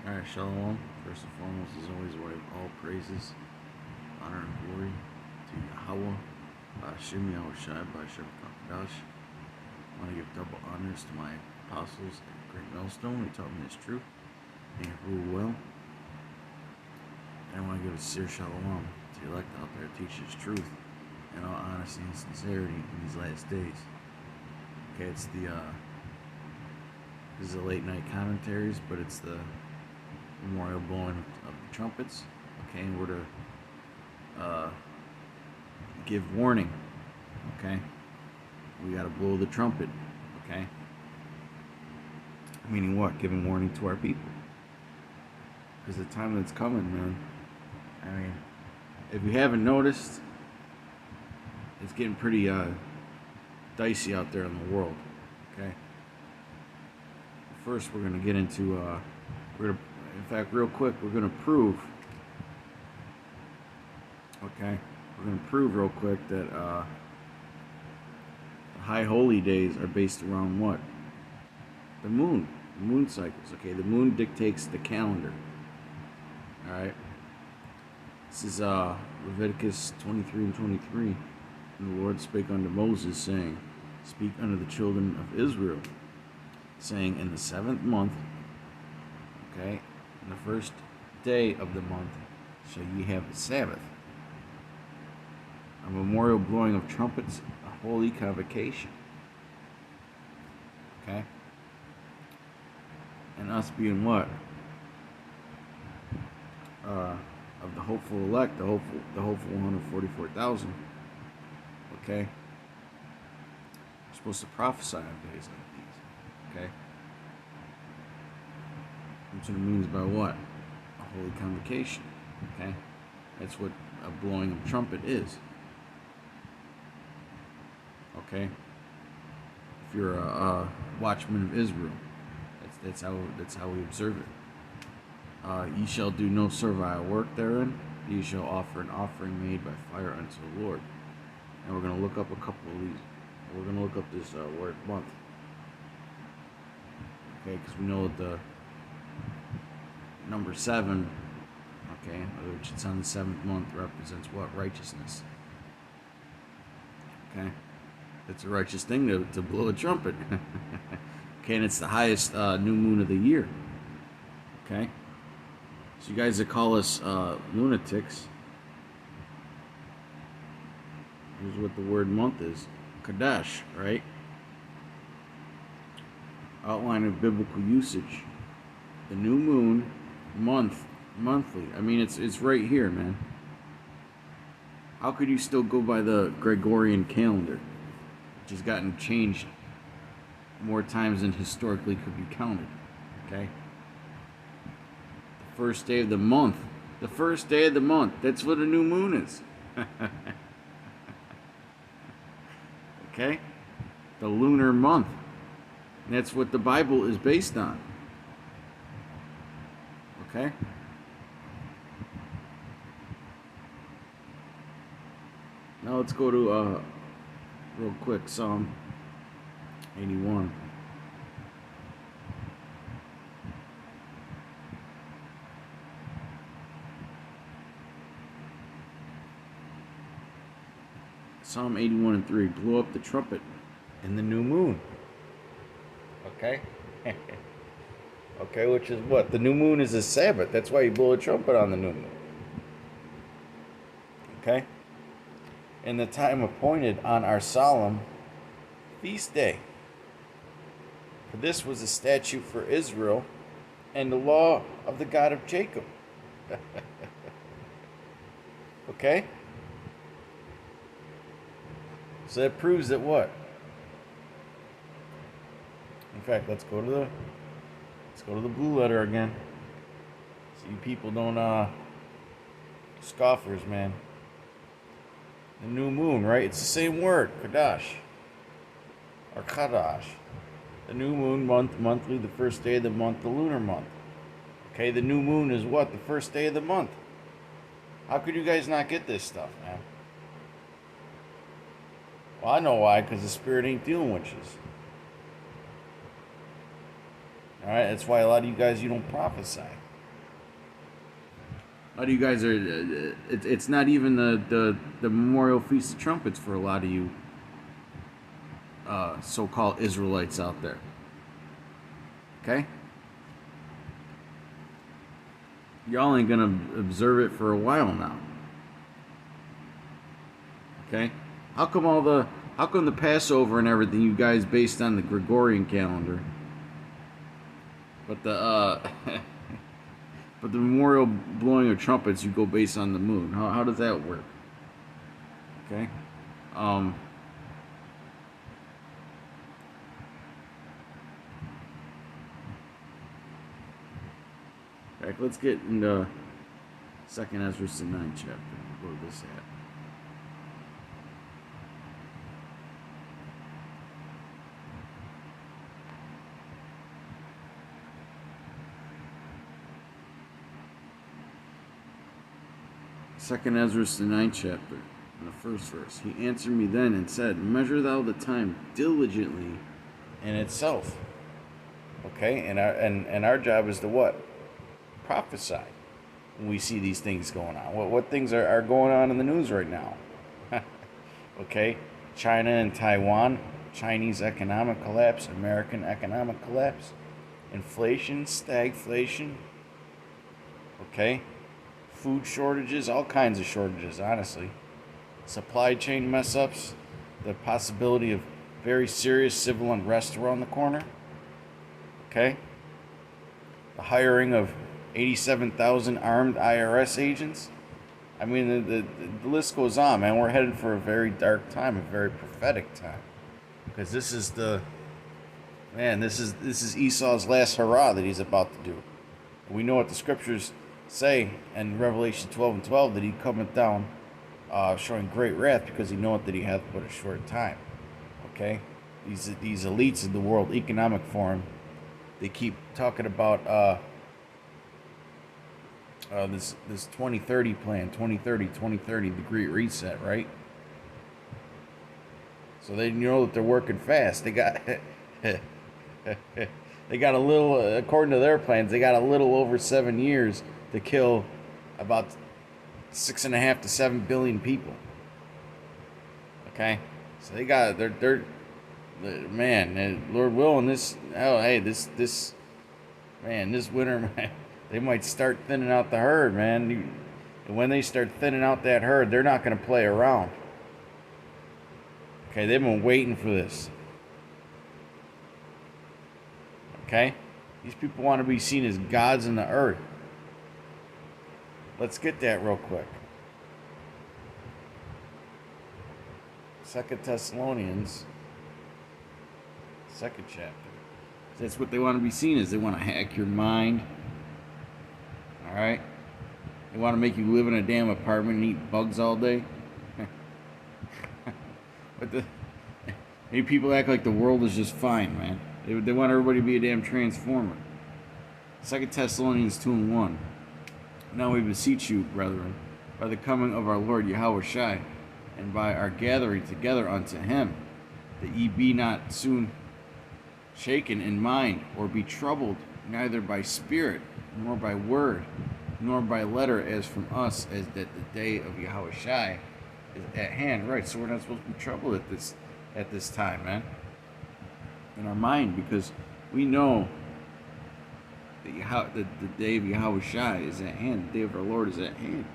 Alright, Shalom. First and foremost, as always, we have all praises, honor, and glory to Yahweh, Hashem Yahushai, by Hashem Kakadash. I want to give double honors to my apostles at Great Millstone who taught me this truth and rule well. And I want to give a sincere Shalom to the elect out there who teach this truth in all honesty and sincerity in these last days. Okay, it's the this is a late night commentaries, but it's the memorial blowing of the trumpets. Okay, and we're to give warning. Okay, we got to blow the trumpet. Okay, meaning what? Giving warning to our people, because the time that's coming, man. I mean, if you haven't noticed, it's getting pretty dicey out there in the world. Okay. First, we're gonna get into in fact, real quick, we're gonna prove. Okay, we're gonna prove real quick that the high holy days are based around what? The moon cycles. Okay, the moon dictates the calendar. All right. This is Leviticus 23 and 23. And the Lord spake unto Moses, saying, Speak unto the children of Israel, saying, In the 7th month, okay, in the first day of the month, shall ye have the Sabbath, a memorial blowing of trumpets, a holy convocation. Okay? And us being what? Of the hopeful elect, the hopeful 144,000. Okay? We're supposed to prophesy on days like these. Okay? That's what it means by what? A holy convocation. Okay? That's what a blowing of trumpet is. Okay? If you're a watchman of Israel, that's how we observe it. Ye shall do no servile work therein. Ye shall offer an offering made by fire unto the Lord. And we're going to look up a couple of these. We're going to look up this word month. Okay, because we know that the number 7, okay, which it's on the 7th month, represents what? Righteousness. Okay? It's a righteous thing to blow a trumpet. Okay, and it's the highest new moon of the year. Okay? So you guys that call us lunatics, here's what the word month is. Kadesh, right? Outline of biblical usage. The new moon, monthly. I mean, it's right here, man. How could you still go by the Gregorian calendar, which has gotten changed more times than historically could be counted? Okay? The first day of the month. The first day of the month. That's what a new moon is. Okay? The lunar month. And that's what the Bible is based on. Okay? Now let's go to real quick Psalm 81. Psalm 81 and 3. Blow up the trumpet in the new moon. Okay? Okay, which is what? The new moon is a Sabbath. That's why you blow a trumpet on the new moon. Okay? In the time appointed on our solemn feast day. For this was a statute for Israel and the law of the God of Jacob. Okay? So that proves that what? In fact, let's go to the blue letter again. So you people don't scoffers, man. The new moon, right? It's the same word, Kadash. Or Kadash. The new moon, monthly, the first day of the month, the lunar month. Okay, the new moon is what? The first day of the month. How could you guys not get this stuff, man? Well, I know why, because the Spirit ain't dealing with you. Alright, that's why a lot of you guys, you don't prophesy. How do you guys are? It's not even the Memorial Feast of Trumpets for a lot of you so-called Israelites out there. Okay, y'all ain't gonna observe it for a while now. Okay, how come the Passover and everything you guys based on the Gregorian calendar, but the but the memorial blowing of trumpets you go based on the moon? How does that work? Okay, Back, let's get into 2nd Ezra, the 9th chapter. Where this at? Second Ezra, the 9th chapter, in the first verse. He answered me then and said, "Measure thou the time diligently in itself." Okay, and our job is to what? Prophesy when we see these things going on. What things are going on in the news right now? Okay, China and Taiwan, Chinese economic collapse, American economic collapse, inflation, stagflation. Okay, food shortages, all kinds of shortages, honestly. Supply chain mess ups, the possibility of very serious civil unrest around the corner. Okay, the hiring of 87,000 armed IRS agents. I mean, the list goes on, man. We're headed for a very dark time, a very prophetic time, because this is this is Esau's last hurrah that he's about to do. We know what the scriptures say in Revelation 12 and 12 that he cometh down, showing great wrath because he knoweth that he hath but a short time. Okay, these elites in the World Economic Forum, they keep talking about this 2030 plan, 2030, the Great Reset, right? So they know that they're working fast. They got they got a little, according to their plans, they got a little over 7 years to kill about 6.5 to 7 billion people. Okay, so they got they're man, Lord willing, this winter, man, they might start thinning out the herd, man. And when they start thinning out that herd, they're not going to play around. Okay, they've been waiting for this. Okay, these people want to be seen as gods in the earth. Let's get that real quick. 2nd Thessalonians, 2nd chapter. That's what they want to be seen as. They want to hack your mind. All right? They want to make you live in a damn apartment and eat bugs all day. But maybe people act like the world is just fine, man. They want everybody to be a damn transformer. 2nd Thessalonians 2 and 1. Now we beseech you, brethren, by the coming of our Lord Yahushua, and by our gathering together unto him, that ye be not soon shaken in mind, or be troubled, neither by spirit, nor by word, nor by letter, as from us, as that the day of Yahushua is at hand. Right, so we're not supposed to be troubled at this time, man. In our mind, because we know that the day of Yahushua is at hand. The day of our Lord is at hand.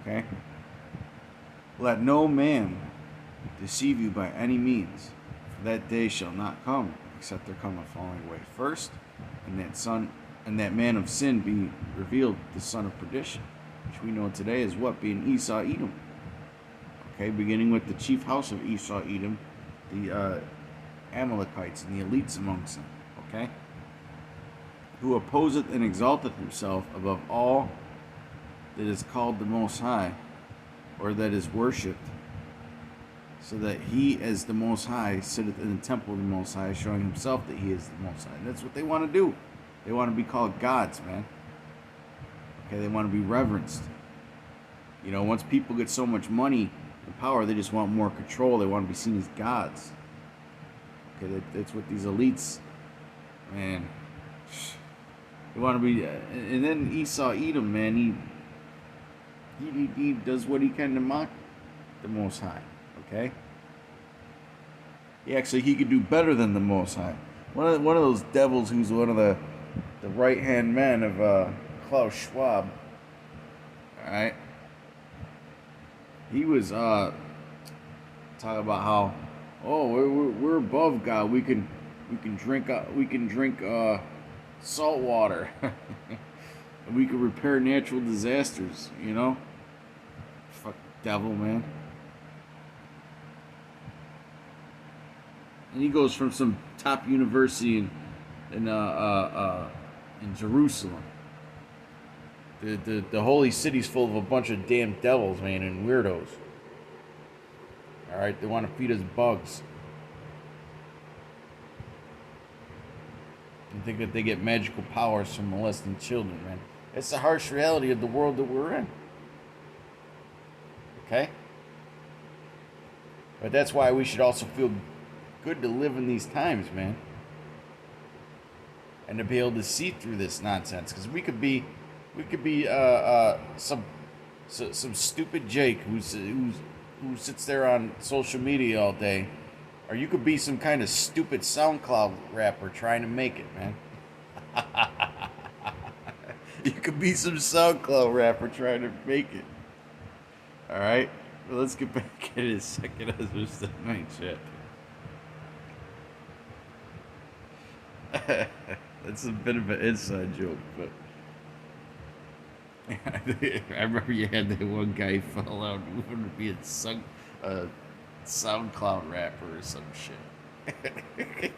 Okay? Let no man deceive you by any means, for that day shall not come, except there come a falling away first, and that man of sin be revealed, the son of perdition, which we know today is what? Being Esau Edom. Okay, beginning with the chief house of Esau Edom, the Amalekites and the elites amongst them. Okay? Who opposeth and exalteth himself above all that is called the Most High, or that is worshipped, so that he as the Most High sitteth in the temple of the Most High, showing himself that he is the Most High. And that's what they want to do. They want to be called gods, man. Okay, they want to be reverenced. You know, once people get so much money and power, they just want more control. They want to be seen as gods. Okay, that's what these elites, man. They want to be, and then Esau Edom, man. He does what he can to mock the Most High. Okay. He could do better than the Most High. One of those devils who's one of the right hand men of Klaus Schwab. All right. He was talking about how, oh, we're above God. We can drink salt water. We can repair natural disasters. You know. Fuck devil, man. And he goes from some top university in Jerusalem. The holy city's full of a bunch of damn devils, man, and weirdos. All right, they want to feed us bugs. And think that they get magical powers from molesting children, man. It's the harsh reality of the world that we're in. Okay? But that's why we should also feel good to live in these times, man. And to be able to see through this nonsense. Because we could be some stupid Jake who sits there on social media all day, or you could be some kind of stupid SoundCloud rapper trying to make it, man. You could be some SoundCloud rapper trying to make it. All right, well, let's get back in a second as we're still night chat. That's a bit of an inside joke, but. I remember you had that one guy who fell out and wanted to be a SoundCloud rapper or some shit.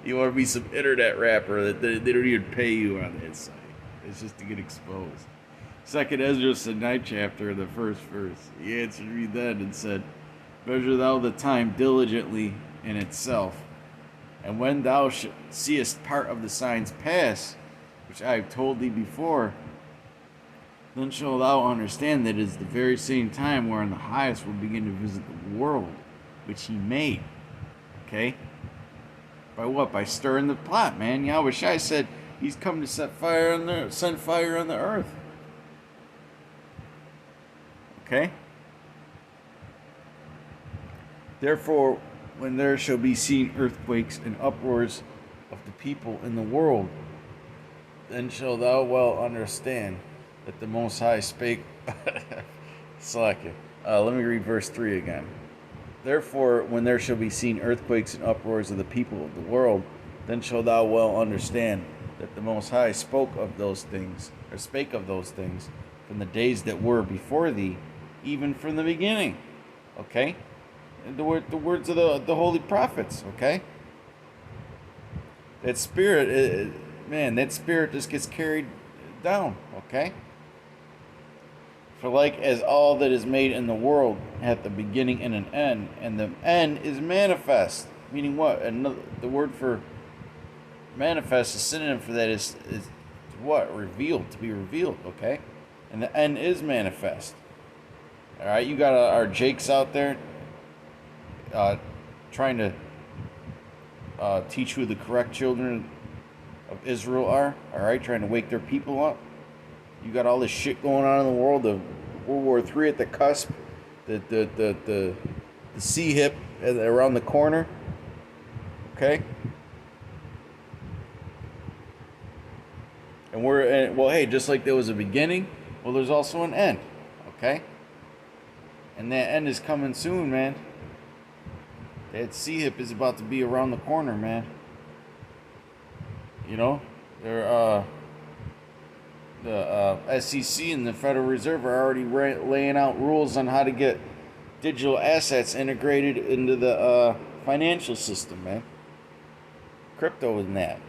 You want to be some internet rapper that they don't even pay you on that site. It's just to get exposed. Second Ezra said 9th chapter in the first verse. He answered me then and said, measure thou the time diligently in itself, and when thou seest part of the signs pass, which I have told thee before, then shalt thou understand that it is the very same time wherein the highest will begin to visit the world which he made. Okay? By what? By stirring the pot, man. Yahweh Shai said he's come to send fire on the earth. Okay? Therefore, when there shall be seen earthquakes and uproars of the people in the world, then shalt thou well understand that the Most High spake. Slack it. Let me read verse 3 again. Therefore, when there shall be seen earthquakes and uproars of the people of the world, then shalt thou well understand that the Most High spake of those things from the days that were before thee, even from the beginning. Okay? And the words of the holy prophets. Okay? That spirit, that spirit just gets carried down. Okay? For like as all that is made in the world hath a beginning and an end, and the end is manifest. Meaning what? The word for manifest, a synonym for that is what? Revealed, to be revealed, okay? And the end is manifest. Alright, you got our Jakes out there trying to teach who the correct children of Israel are, alright? Trying to wake their people up. You got all this shit going on in the world, the World War III at the cusp, the sea hip around the corner, okay? And well, hey, just like there was a beginning, well, there's also an end, okay? And that end is coming soon, man. That sea hip is about to be around the corner, man. You know, the SEC and the Federal Reserve are already laying out rules on how to get digital assets integrated into the financial system, man. Crypto and that,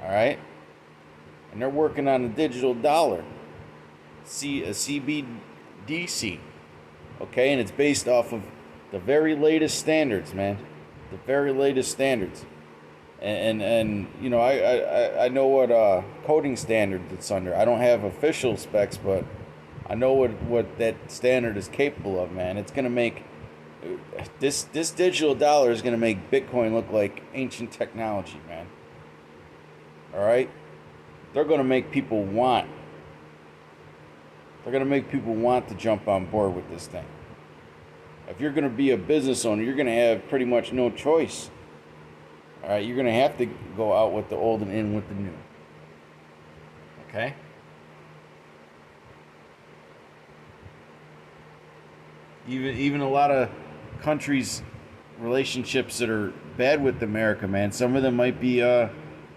all right? And they're working on a digital dollar, a CBDC, okay? And it's based off of the very latest standards, man. The very latest standards. And you know, I know what coding standard it's under. I don't have official specs, but I know what that standard is capable of, man. It's gonna make this digital dollar is gonna make Bitcoin look like ancient technology, man. All right, they're gonna make people want They're going to make people want to jump on board with this thing. If you're going to be a business owner, you're going to have pretty much no choice. All right, you're going to have to go out with the old and in with the new. Okay? Even a lot of countries' relationships that are bad with America, man, some of them might be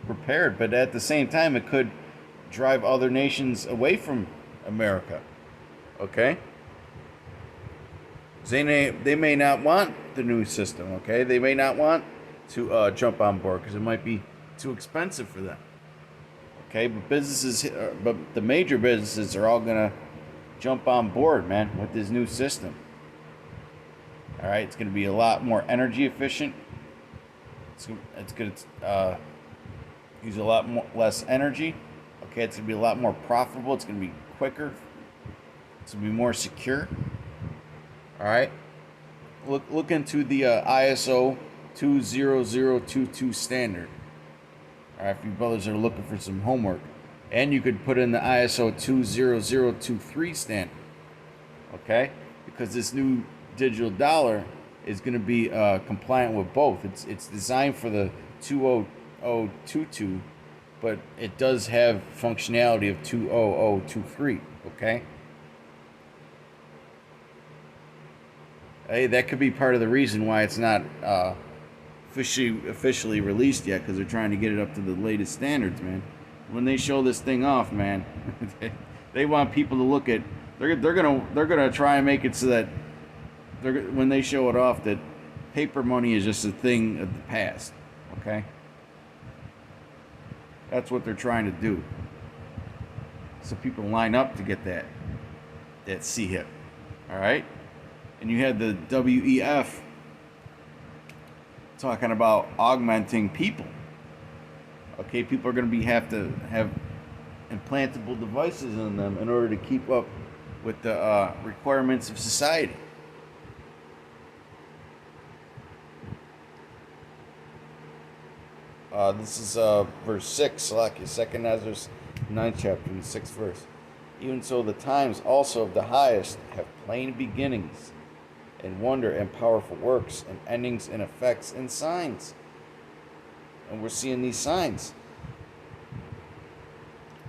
repaired, but at the same time, it could drive other nations away from America. Okay? They may not want the new system, okay? They may not want to jump on board because it might be too expensive for them. Okay, but the major businesses are all gonna jump on board, man, with this new system. All right, it's gonna be a lot more energy efficient. It's gonna use a lot less energy. Okay, it's gonna be a lot more profitable. It's gonna be quicker. It's gonna be more secure. All right, look into the ISO 20022 standard. All right, if you brothers are looking for some homework, and you could put in the ISO 20023 standard. Okay, because this new digital dollar is going to be compliant with both. It's designed for the 20022, but it does have functionality of 20023. Okay. Hey, that could be part of the reason why it's not officially released yet, because they're trying to get it up to the latest standards, man. When they show this thing off, man, they want people to look at. They're gonna try and make it so that when they show it off, that paper money is just a thing of the past. Okay, that's what they're trying to do. So people line up to get that CHIP. All right. And you had the WEF talking about augmenting people. Okay, people are going to have to have implantable devices in them in order to keep up with the requirements of society. This is verse 6, Salakia, 2 Ezra 9th chapter, in the 6th verse. Even so, the times also of the highest have plain beginnings, and wonder and powerful works, and endings and effects and signs. And we're seeing these signs.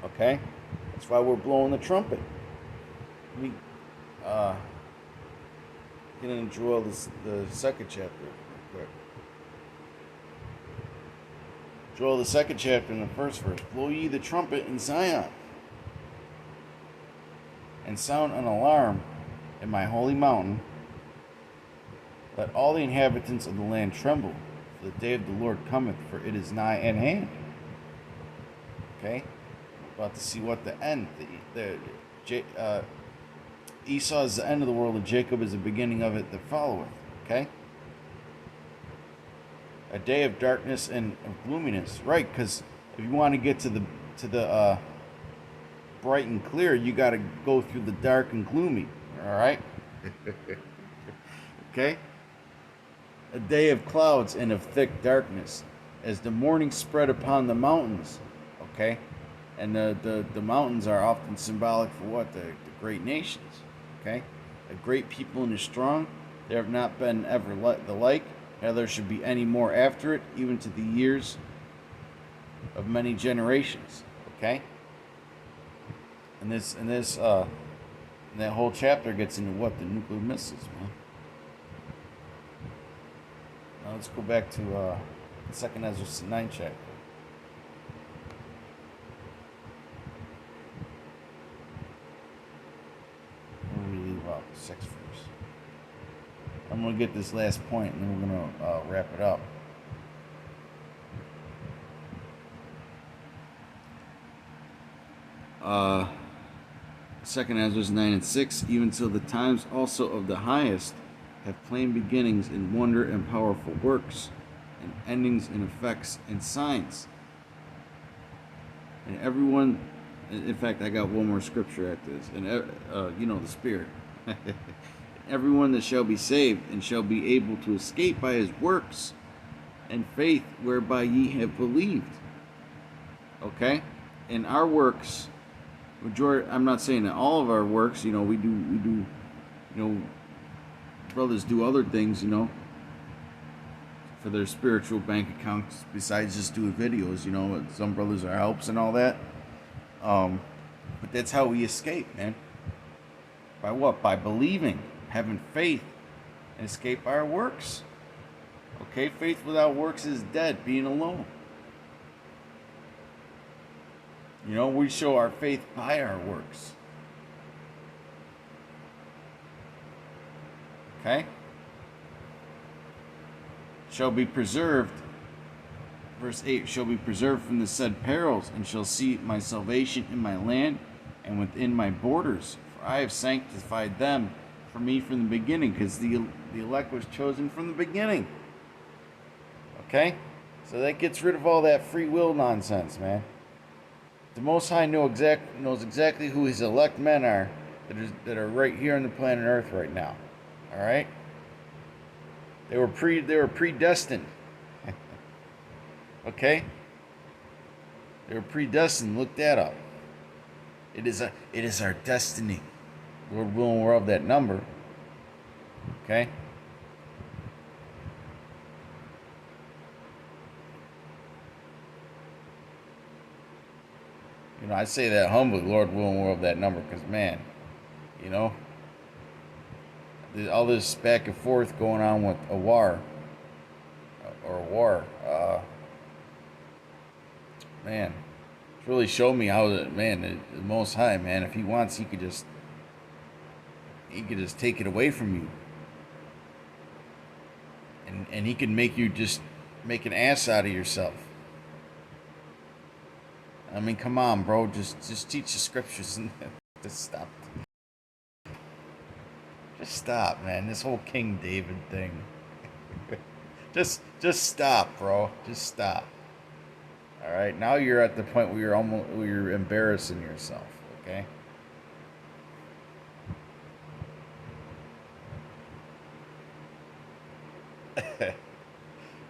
Okay? That's why we're blowing the trumpet. Let me get into Joel, the 2nd chapter real quick. Joel, the 2nd chapter, in the 1st verse. Blow ye the trumpet in Zion, and sound an alarm in my holy mountain. Let all the inhabitants of the land tremble, for the day of the Lord cometh, for it is nigh at hand. Okay? We're about to see what the end. Esau is the end of the world, and Jacob is the beginning of it that followeth. Okay? A day of darkness and of gloominess. Right, because if you want to get to the bright and clear, you got to go through the dark and gloomy. All right? Okay? A day of clouds and of thick darkness, as the morning spread upon the mountains. Okay? And the mountains are often symbolic for what? The great nations. Okay? A great people and a strong. There have not been ever the like, neither should be any more after it, even to the years of many generations. Okay? And that whole chapter gets into what? The nuclear missiles, man. Now let's go back to 2nd Ezra 9th chapter. Where do we leave off? 6th verse. I'm going to get this last point, and then we're going to wrap it up. Second Ezra 9 and 6. Even so, the times also of the highest have plain beginnings in wonder and powerful works, and endings and effects and signs. And everyone, in fact, I got one more scripture at this, and the Spirit. Everyone that shall be saved and shall be able to escape by his works and faith whereby ye have believed. Okay? And our works majority. I'm not saying that all of our works. We do. Brothers do other things. For their spiritual bank accounts besides just doing videos. Some brothers are helps and all that. But that's how we escape, man. By what? By believing, having faith, and escape our works. Okay, faith without works is dead, being alone. We show our faith by our works. Okay? Shall be preserved, verse 8, shall be preserved from the said perils, and shall see my salvation in my land and within my borders. For I have sanctified them for me from the beginning, because the elect was chosen from the beginning. Okay? So that gets rid of all that free will nonsense, man. The Most High knows exactly who His elect men are that are right here on the planet Earth right now. All right? They were predestined. Okay? They were predestined. Look that up. It is our destiny. Lord willing, we're of that number. Okay? I say that humbly, Lord willing, we're of that number, because, man, all this back and forth going on with a war, man, it's really showed me how, the Most High, man, if He wants, He could just take it away from you, and He can make you just make an ass out of yourself. I mean, come on, bro. Just teach the scriptures and just stop. Just stop, man. This whole King David thing. just stop, bro. Just stop. All right. Now you're at the point where you're embarrassing yourself. Okay.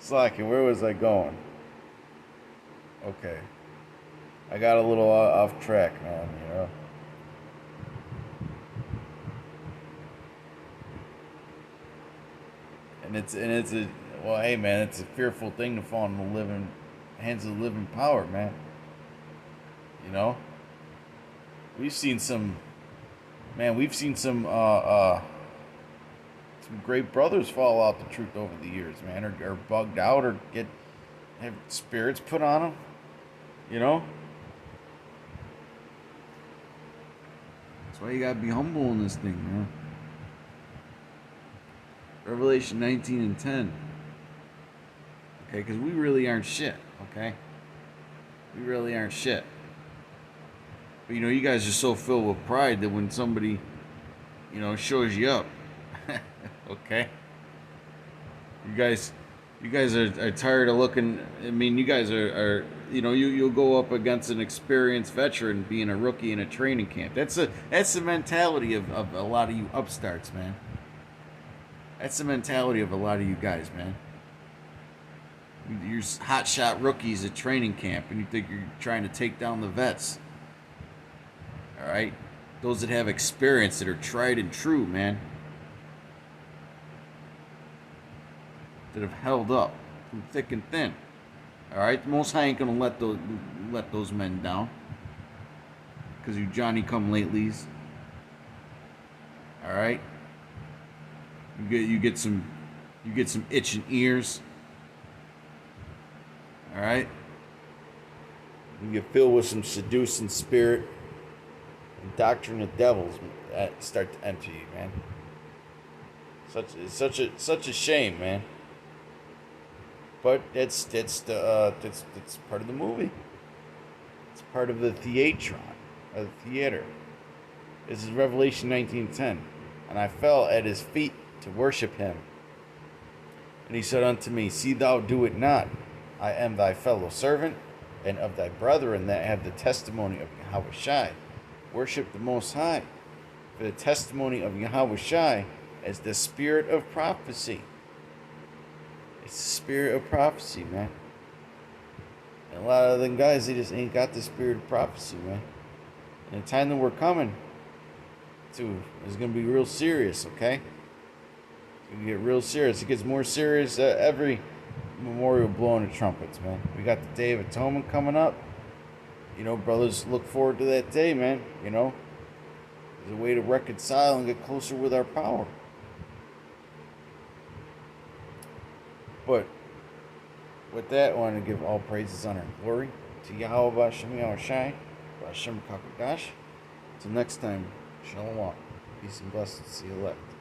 Slacking. Where was I going? Okay. I got a little off track, man, And it's hey, man, it's a fearful thing to fall in the hands of the living power, man. We've seen some great brothers fall out the truth over the years, man, or bugged out, or have spirits put on them, That's why you gotta be humble in this thing, man. Revelation 19 and 10. Okay, because we really aren't shit, okay? We really aren't shit. But you guys are so filled with pride that when somebody, shows you up, okay? You guys are tired of looking. I mean, you guys are you'll go up against an experienced veteran being a rookie in a training camp. That's the mentality of a lot of you upstarts, man. That's the mentality of a lot of you guys, man. You're hotshot rookies at training camp, and you think you're trying to take down the vets. All right, those that have experience, that are tried and true, man. That have held up through thick and thin. All right, the Most High ain't gonna let those men down, because you Johnny come latelys. All right, you get some itching ears. All right, you get filled with some seducing spirit and doctrine of devils start to enter you, man. Such a shame, man. But it's part of the movie. It's part of the theatron, or the theater. This is Revelation 19:10. And I fell at His feet to worship Him. And He said unto me, See thou do it not. I am thy fellow servant, and of thy brethren that have the testimony of Yahushai. Worship the Most High. For the testimony of Yahushai is the spirit of prophecy. It's the spirit of prophecy, man. And a lot of them guys, they just ain't got the spirit of prophecy, man. And the time that we're coming to is going to be real serious, okay? It's going to get real serious. It gets more serious every memorial blowing the trumpets, man. We got the Day of Atonement coming up. You know, brothers, look forward to that day, man. You know, it's a way to reconcile and get closer with our power. But with that, I want to give all praises, honor, and glory to Yahweh B'Shem Yahushai, B'Shem Kakadash. Until next time, Shalom. Peace and blessings to the elect.